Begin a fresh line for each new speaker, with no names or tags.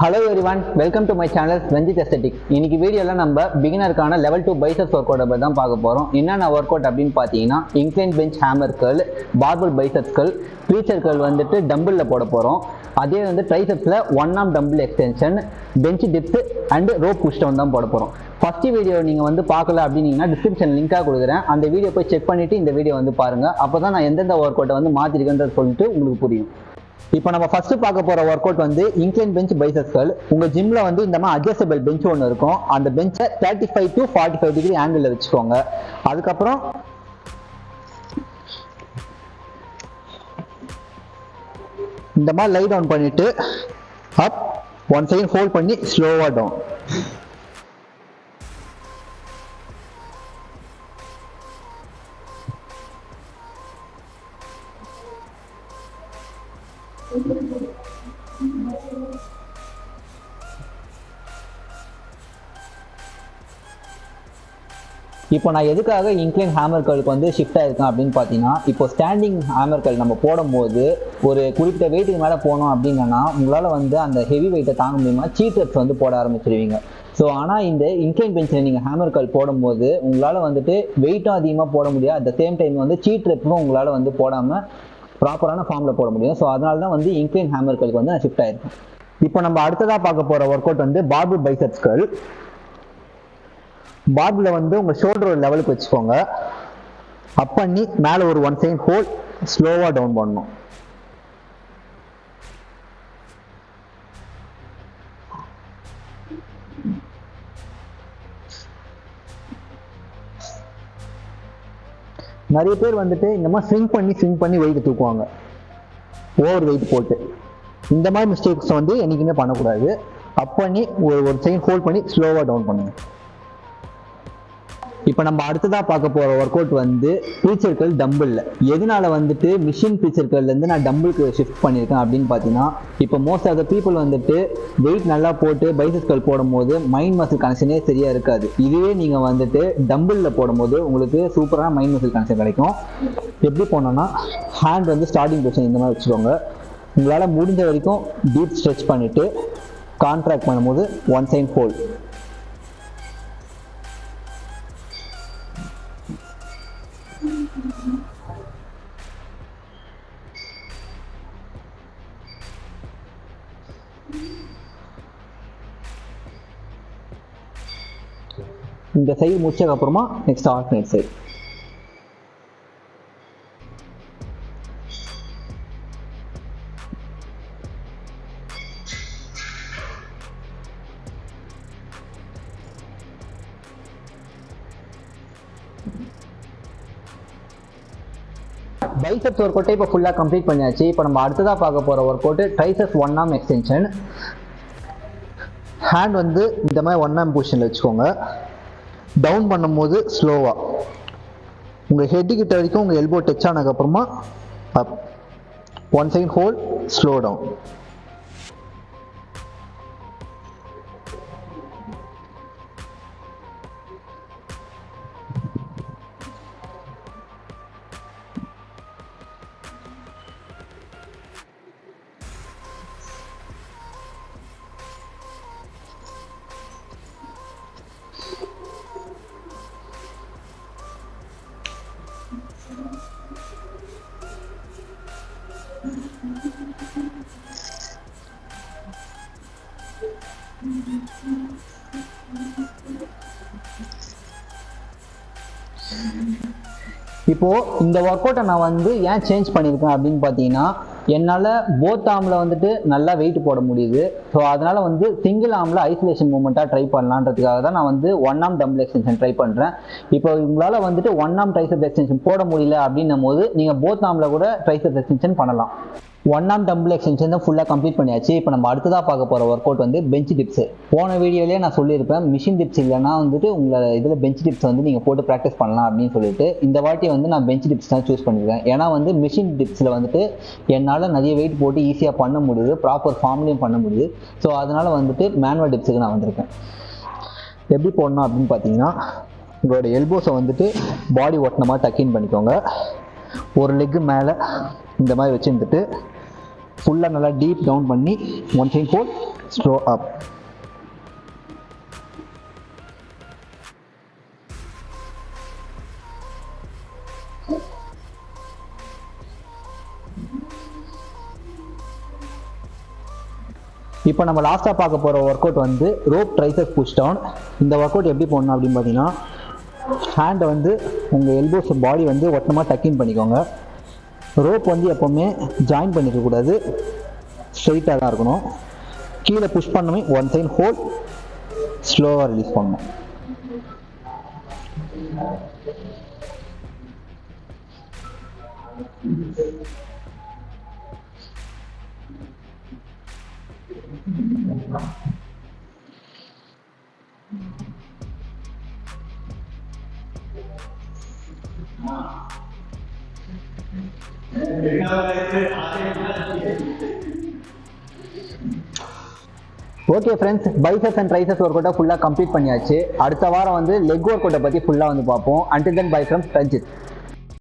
Hello everyone, welcome to my channel Ranjit Aesthetics. இன்னைக்கு வீடியோல நம்ம பிகினருக்கான லெவல் 2 பைசெப்ஸ் ஒர்க் அவுட் பத்தி தான் பார்க்க போறோம். என்னென்ன ஒர்க் அவுட் அப்படின்னு பார்த்தீங்கன்னா incline bench hammer curl, barbell biceps curl, preacher curl வந்துட்டு டம்பிள்ல போட போறோம். அதே வந்து ட்ரைசெப்ஸ்ல one arm dumbbell extension, bench dips and rope push down தான் போட போறோம். ஃபர்ஸ்ட் வீடியோ நீங்க வந்து பார்க்கல அப்படின்னீங்கன்னா டிஸ்கிரிப்ஷன் லிங்காக கொடுக்குறேன். அந்த வீடியோ போய் செக் பண்ணிட்டு இந்த வீடியோ வந்து பாருங்க. அப்பதான் நான் எந்தெந்த ஒர்க் அவுட்டை வந்து மாத்திருக்கேன்றது சொல்லிட்டு உங்களுக்கு புரியும். இப்போ நம்ம ஃபர்ஸ்ட் பார்க்க போற ஒர்க் அவுட் வந்து இன்க்ளைன் பெஞ்ச் பைசெப்ஸ் கர்ல். உங்க ஜிம்ல வந்து இந்த மாதிரி அட்ஜஸ்டபிள் பெஞ்ச் ஒன்று இருக்கும். அந்த பெஞ்சை 35 to 45 டிகிரி ஆங்கிள் வச்சுக்கோங்க. அதுக்கப்புறம் இந்த மாதிரி லை டவுன் பண்ணிட்டு அப் ஒன் சைடு ஹோல்ட் பண்ணி ஸ்லோவா டவுன். இப்போ நான் எதுக்காக இன்க்ளைன் ஹேமர் கர்லுக்கு வந்து ஷிஃப்ட் ஆயிருக்கேன் அப்படின்னு பார்த்தீங்கன்னா, இப்போ ஸ்டாண்டிங் ஹேமர் கர்ல் நம்ம போடும்போது ஒரு குறிப்பிட்ட வெயிட்டுக்கு மேலே போனோம் அப்படின்னா உங்களால் வந்து அந்த ஹெவி வெயிட்டை தாங்க முடியுமா சீட் ரெப்ஸ் வந்து போட ஆரம்பிச்சிருவீங்க. ஸோ ஆனால் இந்த இன்க்ளைன் பெஞ்சில் நீங்கள் ஹேமர் கர்ல் போடும்போது உங்களால் வந்துட்டு வெயிட்டும் அதிகமாக போட முடியும். அட் த சேம் டைம் வந்து சீட் ரெப்ஸும் உங்களால் வந்து போடாமல் ப்ராப்பரான ஃபார்மில் போட முடியும். ஸோ அதனால தான் வந்து இன்க்ளைன் ஹேமர் கர்லுக்கு வந்து நான் ஷிஃப்ட் ஆயிருக்கேன். இப்போ நம்ம அடுத்ததாக பார்க்க போகிற ஒர்க் அவுட் வந்து பார்பல் பைசெப்ஸ் கர்ல். பார்பில் வந்து உங்க ஷோல்டர் ஒரு லெவலுக்கு வச்சுக்கோங்க. அப் பண்ணி மேலே ஒரு ஒன் சைடு ஹோல்ட் ஸ்லோவா டவுன் பண்ணணும். நிறைய பேர் வந்துட்டு இந்த மாதிரி ஸ்விங் பண்ணி வெயிட் தூக்குவாங்க, ஓவர் வெயிட் போட்டு. இந்த மாதிரி மிஸ்டேக்ஸ் வந்து என்னைக்குமே பண்ணக்கூடாது. அப் பண்ணி ஒரு சைடு ஹோல்ட் பண்ணி ஸ்லோவா டவுன் பண்ணுங்க. இப்போ நம்ம அடுத்ததாக பார்க்க போகிற ஒர்க் அவுட் வந்து ப்ரீச்சர் கர்ல் டம்பிளில். எதனால வந்துட்டு மிஷின் ப்ரீச்சர் கர்ல்லேருந்து நான் டம்பிளுக்கு ஷிஃப்ட் பண்ணியிருக்கேன் அப்படின்னு பார்த்தீங்கன்னா, இப்போ மோஸ்ட் ஆஃப் த பீப்புள் வந்துட்டு வெயிட் நல்லா போட்டு பைசெப்ஸ் கர்ல் போடும்போது மைண்ட் மசில் கனெக்ஷனே சரியாக இருக்காது. இதுவே நீங்கள் வந்துட்டு டம்பிளில் போடும்போது உங்களுக்கு சூப்பரான மைண்ட் மசில் கனெக்ஷன் கிடைக்கும். எப்படி போனோம்னா ஹேண்ட் வந்து ஸ்டார்டிங் பொசிஷன் இந்த மாதிரி வச்சுக்கோங்க. உங்களால் முடிஞ்ச வரைக்கும் டீப் ஸ்ட்ரெச் பண்ணிவிட்டு கான்ட்ராக்ட் பண்ணும்போது ஒன் சைடு ஹோல்ட். இந்த சைடு முடிச்சதுக்கு அப்புறமா next alternate side. Biceps work அவுட்டை இப்போ ஃபுல்லாக கம்ப்ளீட் பண்ணியாச்சு. இப்போ நம்ம அடுத்ததாக பார்க்க போகிற work out triceps one arm extension. Hand வந்து இந்த மாதிரி ஒன் ஆர்ம் பொசிஷனில் வச்சுக்கோங்க. டவுன் பண்ணும்போது ஸ்லோவா உங்கள் ஹெட் கிட்ட வரைக்கும் உங்கள் எல்போ டச் ஆனதுக்கப்புறமா up one side hold slow down. இப்போ இந்த ஒர்க் அவுட்டை நான் வந்து ஏன் சேஞ்ச் பண்ணியிருக்கேன் அப்படின்னு பார்த்தீங்கன்னா, என்னால் போத் ஆர்மில் வந்துட்டு நல்லா வெயிட் போட முடியுது. ஸோ அதனால வந்து சிங்கிள் ஆர்மில் ஐசோலேஷன் மூமெண்ட்டாக ட்ரை பண்ணலான்றதுக்காக தான் நான் வந்து one arm dumbbell extension try பண்ணுறேன். இப்போ உங்களால் வந்துட்டு ஒன் ஆர்ம் ட்ரைசெப்ஸ் எக்ஸ்டென்ஷன் போட முடியல அப்படின்னும் போது நீங்கள் போத் ஆர்மில் கூட ட்ரைசெப்ஸ் எக்ஸ்டென்ஷன் பண்ணலாம். ஒன் ஆர்ம் டம்பிள் எக்ஸ்டென்ஷன் தான் ஃபுல்லாக கம்ப்ளீட் பண்ணியாச்சு. இப்போ நம்ம அடுத்ததாக பார்க்க போகிற ஒர்க் அவுட் வந்து பெஞ்ச் டிப்ஸ். போன வீடியோலேயே நான் சொல்லியிருப்பேன், மிஷின் டிப்ஸ் இல்லைனா வந்துட்டு உங்களை இதில் பெஞ்ச் டிப்ஸ் வந்து நீங்கள் போட்டு ப்ராக்டிஸ் பண்ணலாம் அப்படின்னு சொல்லிட்டு. இந்த வாட்டி வந்து நான் பெஞ்ச் டிப்ஸ் தான் சூஸ் பண்ணியிருக்கேன். ஏன்னா வந்து மிஷின் டிப்ஸில் வந்துட்டு என்னால் நிறைய வெயிட் போட்டு ஈஸியாக பண்ண முடியுது, ப்ராப்பர் ஃபார்ம்லேயும் பண்ண முடியுது. ஸோ அதனால் வந்துட்டு மேனுவல் டிப்ஸுக்கு நான் வந்திருக்கேன். எப்படி போடணும் அப்படின்னு பார்த்தீங்கன்னா, உங்களோட எல்போஸை வந்துட்டு பாடி ஒட்டின மாதிரி டக்கின் பண்ணிக்கோங்க. ஒரு லெக்கு மேலே இந்த மாதிரி வச்சுருந்துட்டு ஃபுல்லாக நல்லா டீப் டவுன் பண்ணி ஒன் சைட் ஹோல்ட் ஸ்லோ அப். இப்போ நம்ம லாஸ்ட்டாக பார்க்க போகிற ஒர்க் அவுட் வந்து ரோப் ட்ரைசெப்ஸ் புஷ் டவுன். இந்த ஒர்க் அவுட் எப்படி போடணும் அப்படின்னு பார்த்தீங்கன்னா, ஹேண்டை வந்து உங்கள் எல்போஸ் பாடி வந்து ஒட்டமாக டக்கின் பண்ணிக்கோங்க. ரோப் வந்து எப்போவுமே ஜாயின் பண்ணிக்கக்கூடாது, ஸ்ட்ரெயிட்டாக தான் இருக்கணும். கீழே புஷ் பண்ணவே ஒன் சைட் ஹோல்ட், ஸ்லோவாக ரிலீஸ் பண்ணணும். Okay friends, biceps and triceps work அவுட்டை ஃபுல்லாக கம்ப்ளீட் பண்ணியாச்சு. அடுத்த வாரம் வந்து லெக் ஒர்க் அவுட்டை பற்றி ஃபுல்லாக வந்து பார்ப்போம். Until then bye from Ranjith.